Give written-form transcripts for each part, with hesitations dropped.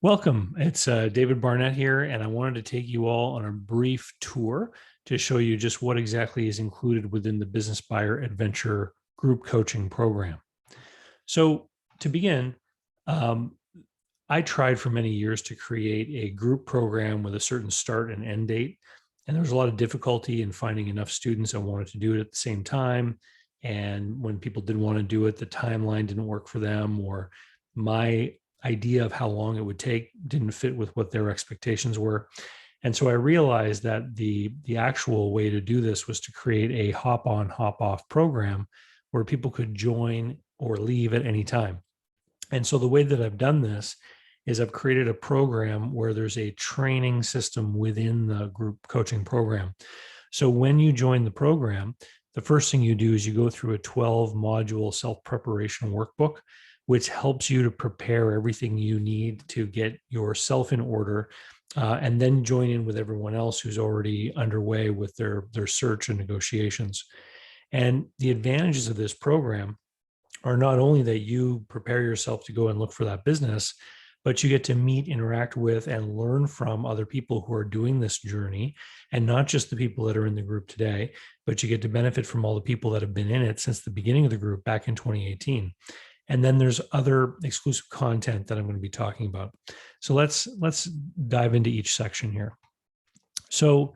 Welcome. It's David Barnett here, and I wanted to take you all on a brief tour to show you just what exactly is included within the Business Buyer Adventure group coaching program. So, to begin, um, I tried for many years to create a group program with a certain start and end date, and there was a lot of difficulty in finding enough students that wanted to do it at the same time. And when people didn't want to do it, the timeline didn't work for them, or my idea of how long it would take didn't fit with what their expectations were. And so I realized that the actual way to do this was to create a hop on, hop off program where people could join or leave at any time. And so the way that I've done this is I've created a program where there's a training system within the group coaching program. So when you join the program, the first thing you do is you go through a 12 module self preparation workbook, which helps you to prepare everything you need to get yourself in order, and then join in with everyone else who's already underway with their search and negotiations. And the advantages of this program are not only that you prepare yourself to go and look for that business, but you get to meet, interact with, and learn from other people who are doing this journey, and not just the people that are in the group today, but you get to benefit from all the people that have been in it since the beginning of the group back in 2018. And then there's other exclusive content that I'm going to be talking about. So let's dive into each section here. So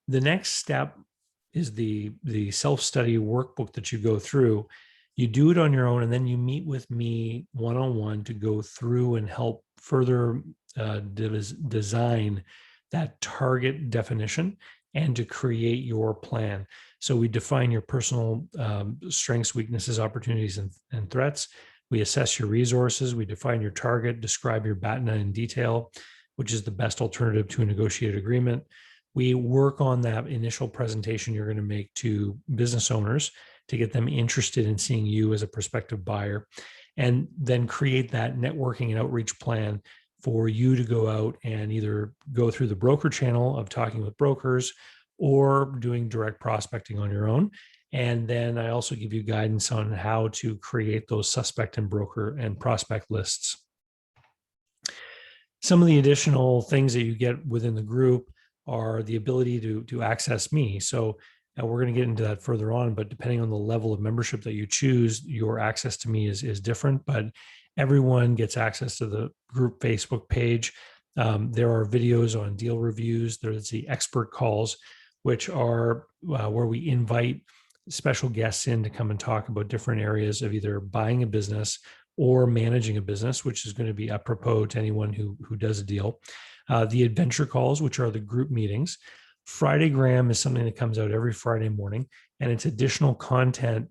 the next step is the self-study workbook that you go through. You do it on your own, and then you meet with me one-on-one to go through and help further design that target definition and to create your plan. So we define your personal strengths, weaknesses, opportunities, and threats. We assess your resources. We define your target, describe your BATNA in detail, which is the best alternative to a negotiated agreement. We work on that initial presentation you're going to make to business owners to get them interested in seeing you as a prospective buyer, and then create that networking and outreach plan for you to go out and either go through the broker channel of talking with brokers or doing direct prospecting on your own. And then I also give you guidance on how to create those suspect and broker and prospect lists. Some of the additional things that you get within the group are the ability to access me. So we're going to get into that further on, but depending on the level of membership that you choose, your access to me is different, but everyone gets access to the group Facebook page. There are videos on deal reviews. There's the expert calls, which are where we invite special guests in to come and talk about different areas of either buying a business or managing a business, which is going to be apropos to anyone who does a deal. The adventure calls, which are the group meetings. Fridaygram is something that comes out every Friday morning, and it's additional content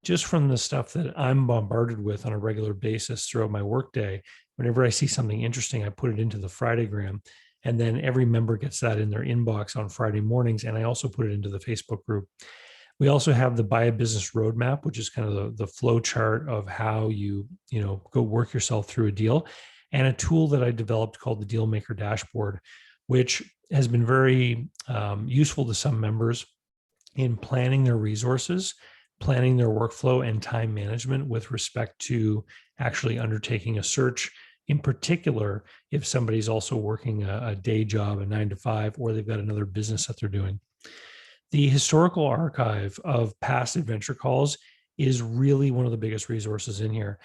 just from the stuff that I'm bombarded with on a regular basis throughout my workday. Whenever I see something interesting, I put it into the Fridaygram, and then every member gets that in their inbox on Friday mornings, and I also put it into the Facebook group. We also have the Buy a Business Roadmap, which is kind of the flow chart of how you go work yourself through a deal, and a tool that I developed called the Dealmaker Dashboard, which has been very useful to some members in planning their resources, planning their workflow, and time management with respect to actually undertaking a search. In particular, if somebody's also working a day job, a 9 to 5, or they've got another business that they're doing. The historical archive of past adventure calls is really one of the biggest resources in here.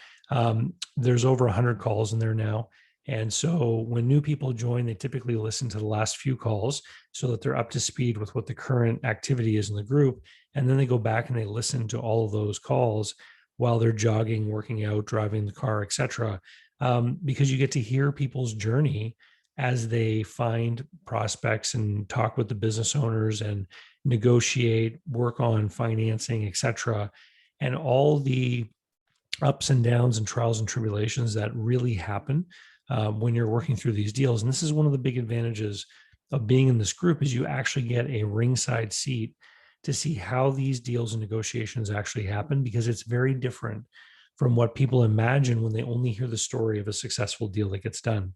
There's over 100 calls in there now. And so when new people join, they typically listen to the last few calls so that they're up to speed with what the current activity is in the group. And then they go back and they listen to all of those calls while they're jogging, working out, driving the car, etc. Because you get to hear people's journey as they find prospects and talk with the business owners and negotiate, work on financing, etc. And all the ups and downs and trials and tribulations that really happen when you're working through these deals. And this is one of the big advantages of being in this group is you actually get a ringside seat to see how these deals and negotiations actually happen, because it's very different from what people imagine when they only hear the story of a successful deal that gets done.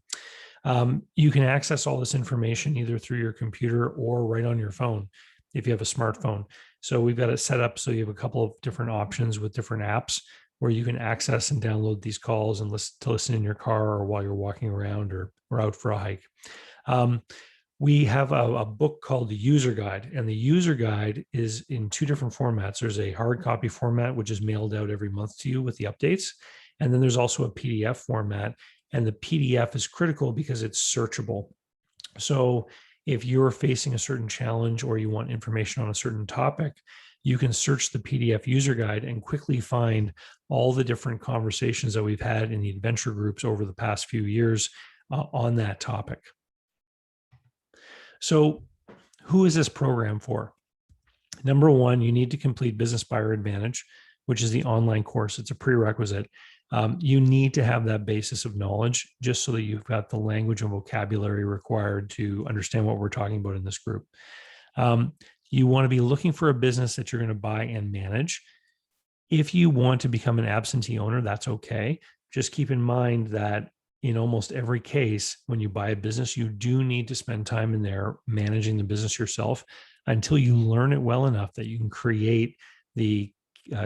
You can access all this information either through your computer or right on your phone if you have a smartphone. So we've got it set up so you have a couple of different options with different apps where you can access and download these calls and listen in your car or while you're walking around or out for a hike. We have a book called the User Guide, and the User Guide is in two different formats. There's a hard copy format, which is mailed out every month to you with the updates. And then there's also a PDF format, and the PDF is critical because it's searchable. So if you're facing a certain challenge or you want information on a certain topic, you can search the PDF User Guide and quickly find all the different conversations that we've had in the adventure groups over the past few years on that topic. So who is this program for? Number one, you need to complete Business Buyer Advantage, which is the online course. It's a prerequisite. You need to have that basis of knowledge just so that you've got the language and vocabulary required to understand what we're talking about in this group. You want to be looking for a business that you're going to buy and manage. If you want to become an absentee owner, that's okay. Just keep in mind that in almost every case, when you buy a business, you do need to spend time in there managing the business yourself until you learn it well enough that you can create the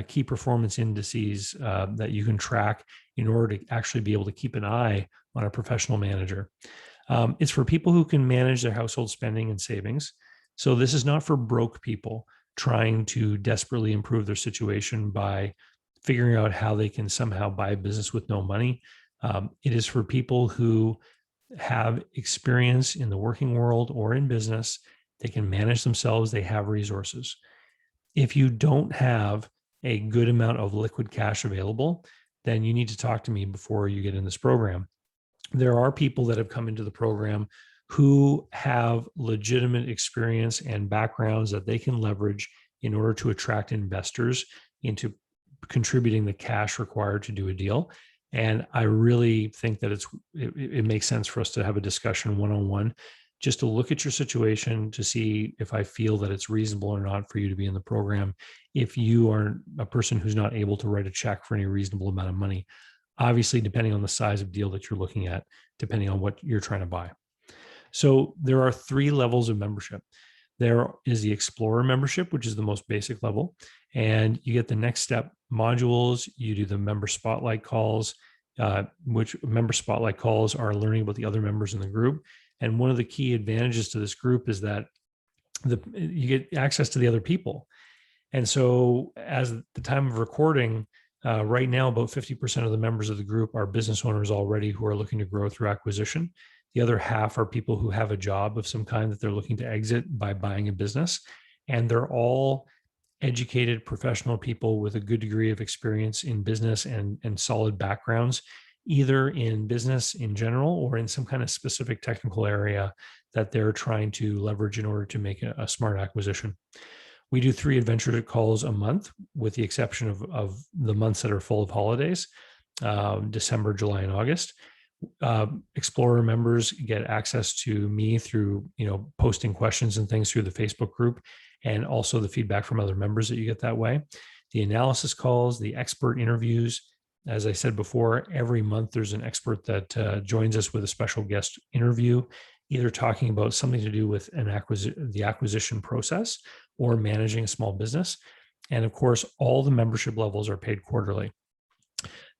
key performance indices that you can track in order to actually be able to keep an eye on a professional manager. It's for people who can manage their household spending and savings. So this is not for broke people trying to desperately improve their situation by figuring out how they can somehow buy a business with no money. It is for people who have experience in the working world or in business. They can manage themselves. They have resources. If you don't have a good amount of liquid cash available, then you need to talk to me before you get in this program. There are people that have come into the program who have legitimate experience and backgrounds that they can leverage in order to attract investors into contributing the cash required to do a deal. And I really think that it makes sense for us to have a discussion one-on-one, just to look at your situation to see if I feel that it's reasonable or not for you to be in the program. If you are a person who's not able to write a check for any reasonable amount of money, obviously, depending on the size of deal that you're looking at, depending on what you're trying to buy. So there are 3 levels of membership. There is the Explorer membership, which is the most basic level. And you get the next step modules. You do the member spotlight calls, which member spotlight calls are learning about the other members in the group. And one of the key advantages to this group is that you get access to the other people. And so as the time of recording, right now, about 50% of the members of the group are business owners already who are looking to grow through acquisition. The other half are people who have a job of some kind that they're looking to exit by buying a business. And they're all educated professional people with a good degree of experience in business and solid backgrounds, either in business in general or in some kind of specific technical area that they're trying to leverage in order to make a smart acquisition. We do 3 adventure calls a month, with the exception of the months that are full of holidays, December, July, and August. Explorer members get access to me through, posting questions and things through the Facebook group, and also the feedback from other members that you get that way. The analysis calls, the expert interviews. As I said before, every month there's an expert that joins us with a special guest interview, either talking about something to do with the acquisition process or managing a small business. And of course, all the membership levels are paid quarterly.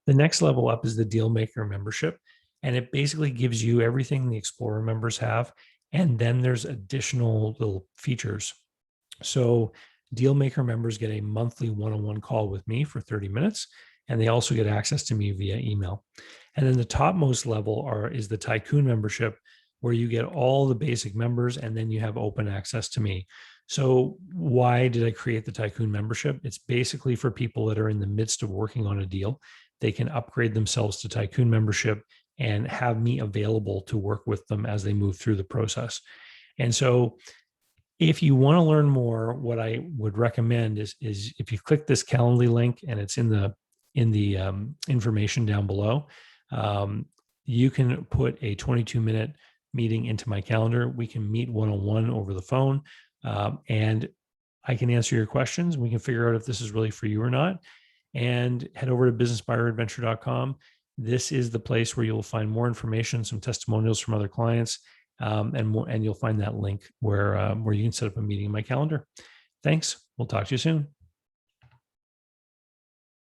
The next level up is the Dealmaker membership. And it basically gives you everything the Explorer members have. And then there's additional little features. So Dealmaker members get a monthly one-on-one call with me for 30 minutes. And they also get access to me via email. And then the topmost level is the Tycoon membership, where you get all the basic members and then you have open access to me. So why did I create the Tycoon membership? It's basically for people that are in the midst of working on a deal. They can upgrade themselves to Tycoon membership and have me available to work with them as they move through the process. And so if you want to learn more, what I would recommend is if you click this Calendly link, and it's in the information down below, you can put a 22-minute meeting into my calendar. We can meet one-on-one over the phone, and I can answer your questions. We can figure out if this is really for you or not. And head over to businessbuyeradventure.com. This is the place where you'll find more information, some testimonials from other clients, and you'll find that link where you can set up a meeting in my calendar. Thanks. We'll talk to you soon.